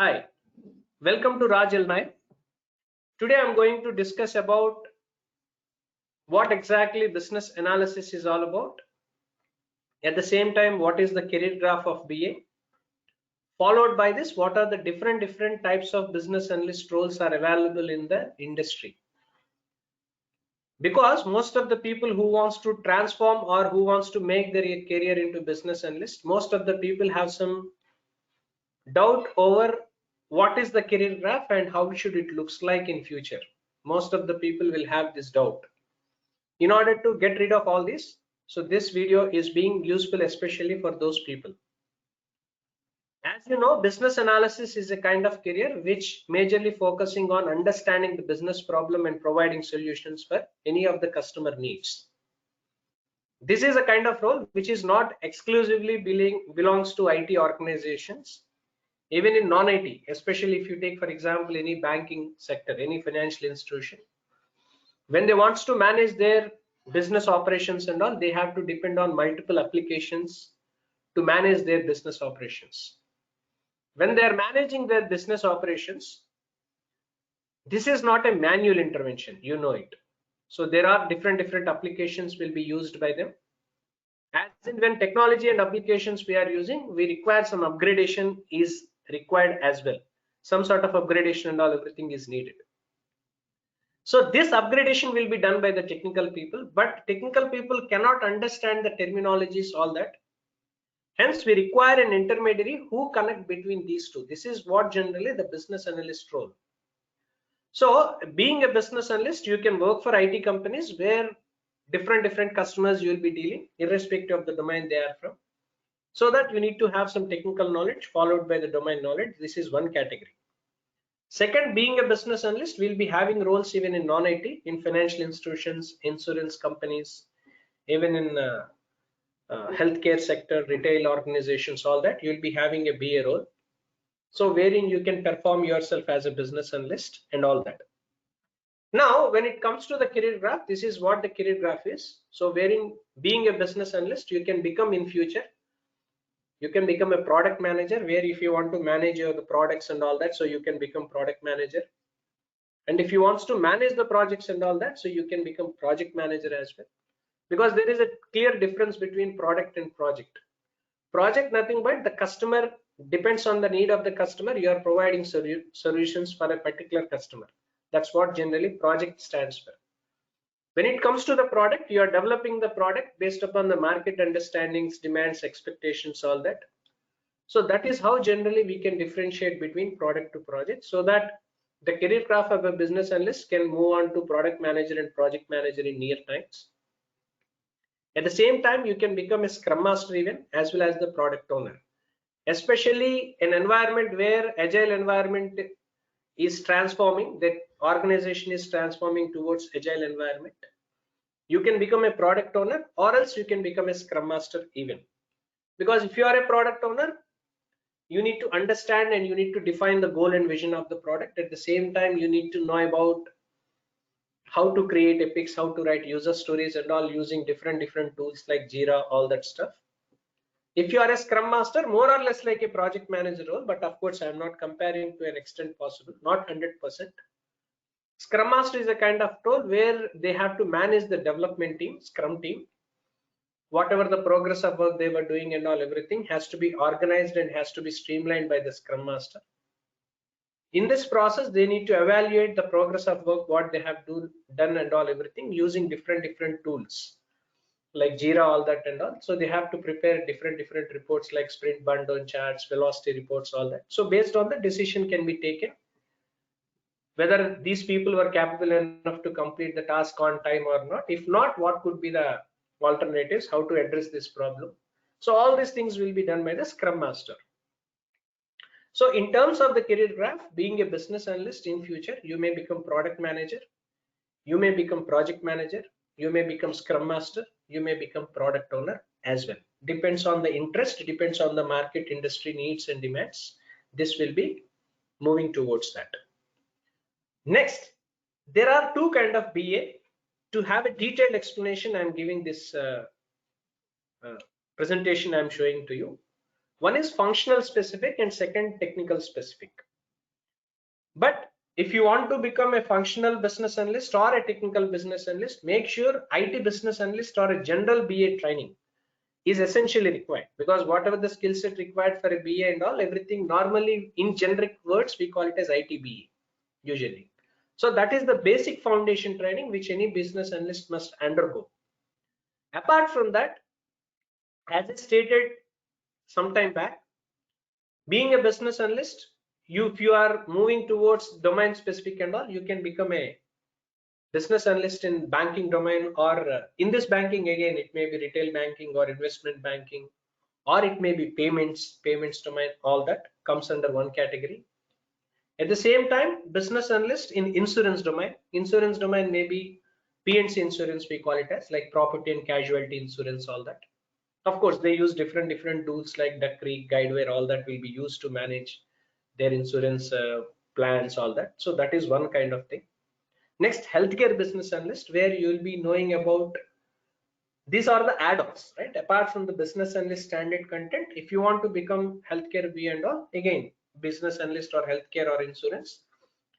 Hi, welcome to Raj L9. Today I'm going to discuss about what exactly business analysis is all about. At the same time, what is the career graph of BA? Followed by this, what are the different types of business analyst roles are available in the industry? Because most of the people who wants to transform or who wants to make their career into business analyst, most of the people have some doubt over what is the career graph and how should it looks like in future. Most of the people will have this doubt. In order to get rid of all this, so this video is being useful especially for those people. As you know, business analysis is a kind of career which majorly focusing on understanding the business problem and providing solutions for any of the customer needs. This is a kind of role which is not exclusively belongs to IT organizations. Even in non-IT, especially if you take for example any banking sector, any financial institution, when they wants to manage their business operations and all, they have to depend on multiple applications to manage their business operations. When they are managing their business operations, this is not a manual intervention, you know it. So there are different applications will be used by them. As in when technology and applications we are using, we require some upgradation is required as well. Some sort of upgradation and all, everything is needed. So this upgradation will be done by the technical people, but technical people cannot understand the terminologies, all that. Hence, we require an intermediary who connect between these two. This is what generally the business analyst role. So being a business analyst, you can work for IT companies where different customers you will be dealing, irrespective of the domain they are from. So that you need to have some technical knowledge followed by the domain knowledge. This is one category. Second, being a business analyst, we'll be having roles even in non-IT, in financial institutions, insurance companies, even in healthcare sector, retail organizations, all that. You'll be having a BA role. So wherein you can perform yourself as a business analyst and all that. Now, when it comes to the career graph, this is what the career graph is. So wherein being a business analyst, you can become in future. You can become a product manager where if you want to manage the products and all that, so you can become product manager. And if you want to manage the projects and all that, so you can become project manager as well. Because there is a clear difference between product and project. Project, nothing but the customer depends on the need of the customer. You are providing solutions for a particular customer. That's what generally project stands for. When it comes to the product, you are developing the product based upon the market understandings, demands, expectations, all that. So that is how generally we can differentiate between product to project, so that the career graph of a business analyst can move on to product manager and project manager in near times. At the same time, you can become a scrum master even, as well as the product owner, especially an environment where agile environment is transforming, that organization is transforming towards agile environment. You can become a product owner, or else you can become a scrum master even. Because if you are a product owner, you need to understand and you need to define the goal and vision of the product. At the same time, you need to know about how to create epics, how to write user stories and all, using different tools like Jira, all that stuff. If you are a scrum master, more or less like a project manager role, but of course I am not comparing to an extent possible, not 100%. Scrum master is a kind of role where they have to manage the development team, scrum team. Whatever the progress of work they were doing and all, everything has to be organized and has to be streamlined by the scrum master. In this process, they need to evaluate the progress of work, what they have done and all, everything, using different tools like Jira, all that and all. So they have to prepare different reports like sprint burn-down charts, velocity reports, all that. So based on the decision can be taken whether these people were capable enough to complete the task on time or not. If not, what could be the alternatives, how to address this problem. So all these things will be done by the scrum master. So in terms of the career graph, being a business analyst in future, you may become product manager, you may become project manager, you may become scrum master, you may become product owner as well. Depends on the interest, depends on the market, industry needs and demands. This will be moving towards that. Next, there are two kind of BA. To have a detailed explanation, I'm giving this presentation I'm showing to you. One is functional specific and second technical specific. But if you want to become a functional business analyst or a technical business analyst, make sure IT business analyst or a general BA training is essentially required, because whatever the skill set required for a BA and all, everything normally in generic words we call it as IT BA usually. So that is the basic foundation training which any business analyst must undergo. Apart from that, as I stated some time back, being a business analyst, if you are moving towards domain specific and all, you can become a business analyst in banking domain, or in this banking again it may be retail banking or investment banking, or it may be payments domain. All that comes under one category. At the same time, business analyst in insurance domain may be P&C insurance, we call it as, like property and casualty insurance, all that. Of course they use different tools like Duck Creek, Guidewire, all that will be used to manage their insurance plans, all that. So that is one kind of thing. Next, healthcare business analyst, where you will be knowing about, these are the add-ons, right? Apart from the business analyst standard content, if you want to become healthcare B and all, again business analyst or healthcare or insurance,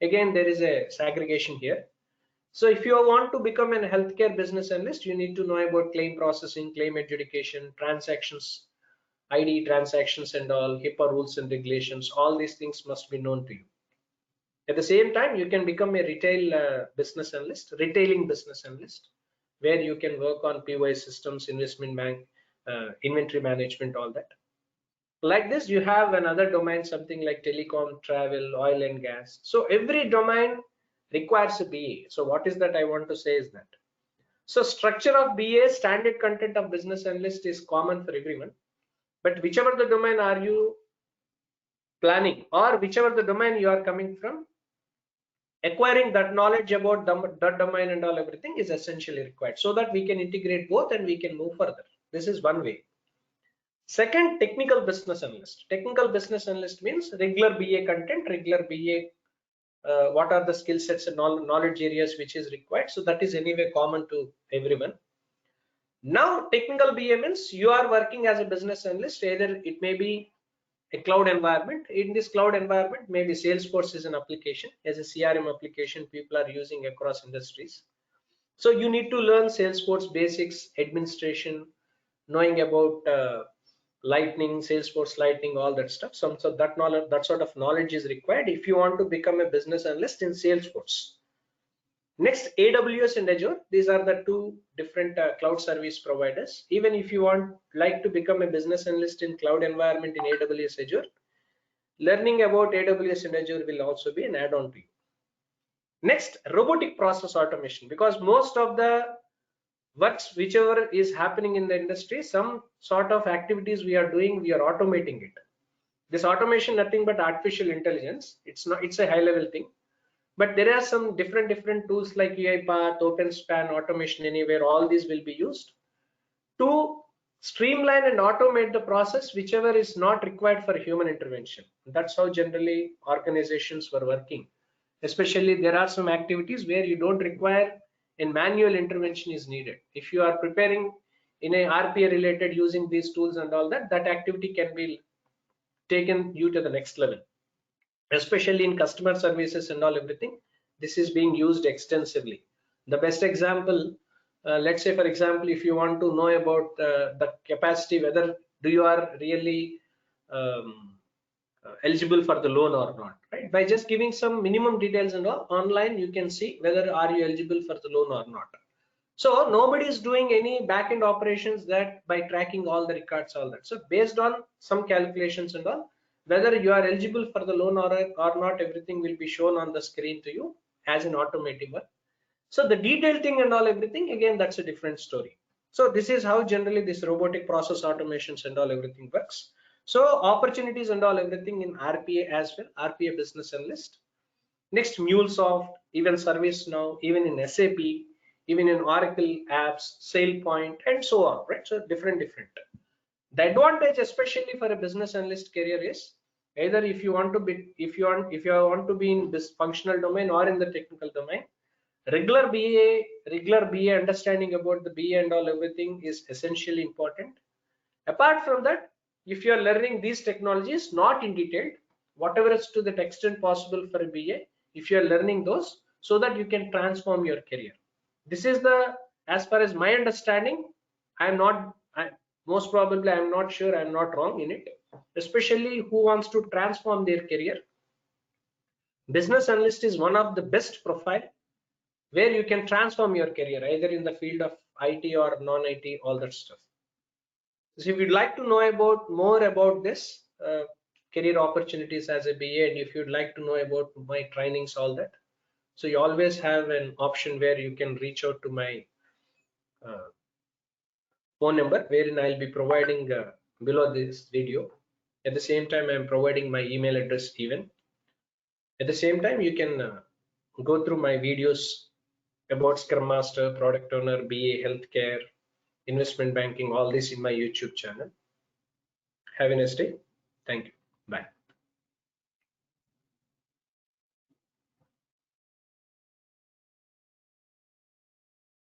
again there is a segregation here. So if you want to become a healthcare business analyst, you need to know about claim processing, claim adjudication, transactions, ID transactions and all, HIPAA rules and regulations. All these things must be known to you. At the same time, you can become a retail business analyst, retailing business analyst, where you can work on POS systems, investment bank, inventory management, all that. Like this, you have another domain, something like telecom, travel, oil and gas. So every domain requires a BA. So what is that I want to say is that, so structure of BA, standard content of business analyst is common for everyone, but whichever the domain are you planning, or whichever the domain you are coming from, acquiring that knowledge about that domain and all everything is essentially required, so that we can integrate both and we can move further. This is one way. Second, technical business analyst. Technical business analyst means regular BA content, regular BA, what are the skill sets and knowledge areas which is required. So that is anyway common to everyone. Now technical BA means you are working as a business analyst, either it may be a cloud environment. In this cloud environment, maybe Salesforce is an application, as a CRM application people are using across industries. So you need to learn Salesforce basics, administration, knowing about Lightning, Salesforce Lightning, all that stuff. So that knowledge, that sort of knowledge is required if you want to become a business analyst in Salesforce. Next, AWS and Azure. These are the two different cloud service providers. Even if you want like to become a business analyst in cloud environment in AWS Azure, learning about AWS and Azure will also be an add-on to you. Next, robotic process automation, because most of the works whichever is happening in the industry, some sort of activities we are doing, we are automating it. This automation nothing but artificial intelligence. It's not, it's a high level thing, but there are some different tools like UiPath, OpenSpan, Automation Anywhere. All these will be used to streamline and automate the process whichever is not required for human intervention. That's how generally organizations were working. Especially there are some activities where you don't require and manual intervention is needed. If you are preparing in a RPA related using these tools and all that, that activity can be taken you to the next level. Especially in customer services and all everything, this is being used extensively. The best example, let's say for example, if you want to know about the capacity, whether do you are really eligible for the loan or not, right? By just giving some minimum details and all online, you can see whether are you eligible for the loan or not. So nobody is doing any back-end operations that by tracking all the records, all that. So based on some calculations and all, whether you are eligible for the loan or not, everything will be shown on the screen to you as an automatic one. So the detailed thing and all everything, again, that's a different story. So this is how generally this robotic process automations and all everything works. So opportunities and all everything in RPA as well, RPA business analyst. Next, MuleSoft, even ServiceNow, even in SAP, even in Oracle apps, SailPoint, and so on, right? So different. The advantage, especially for a business analyst career, is either if you want to be, if you want to be in this functional domain or in the technical domain, regular BA understanding about the BA and all everything is essentially important. Apart from that, if you are learning these technologies not in detail, whatever is to the extent possible for a BA, if you are learning those, so that you can transform your career. This is the, as far as my understanding, I am not, most probably I am not sure, I am not wrong in it, especially who wants to transform their career. Business analyst is one of the best profile where you can transform your career either in the field of IT or non-IT, all that stuff. So if you'd like to know about more about this career opportunities as a BA, and if you'd like to know about my trainings, all that, so you always have an option where you can reach out to my uh, phone number, wherein I'll be providing below this video. At the same time, I'm providing my email address even. At the same time, you can go through my videos about Scrum Master, Product Owner, BA, Healthcare, Investment Banking, all this in my YouTube channel. Have a nice day. Thank you. Bye.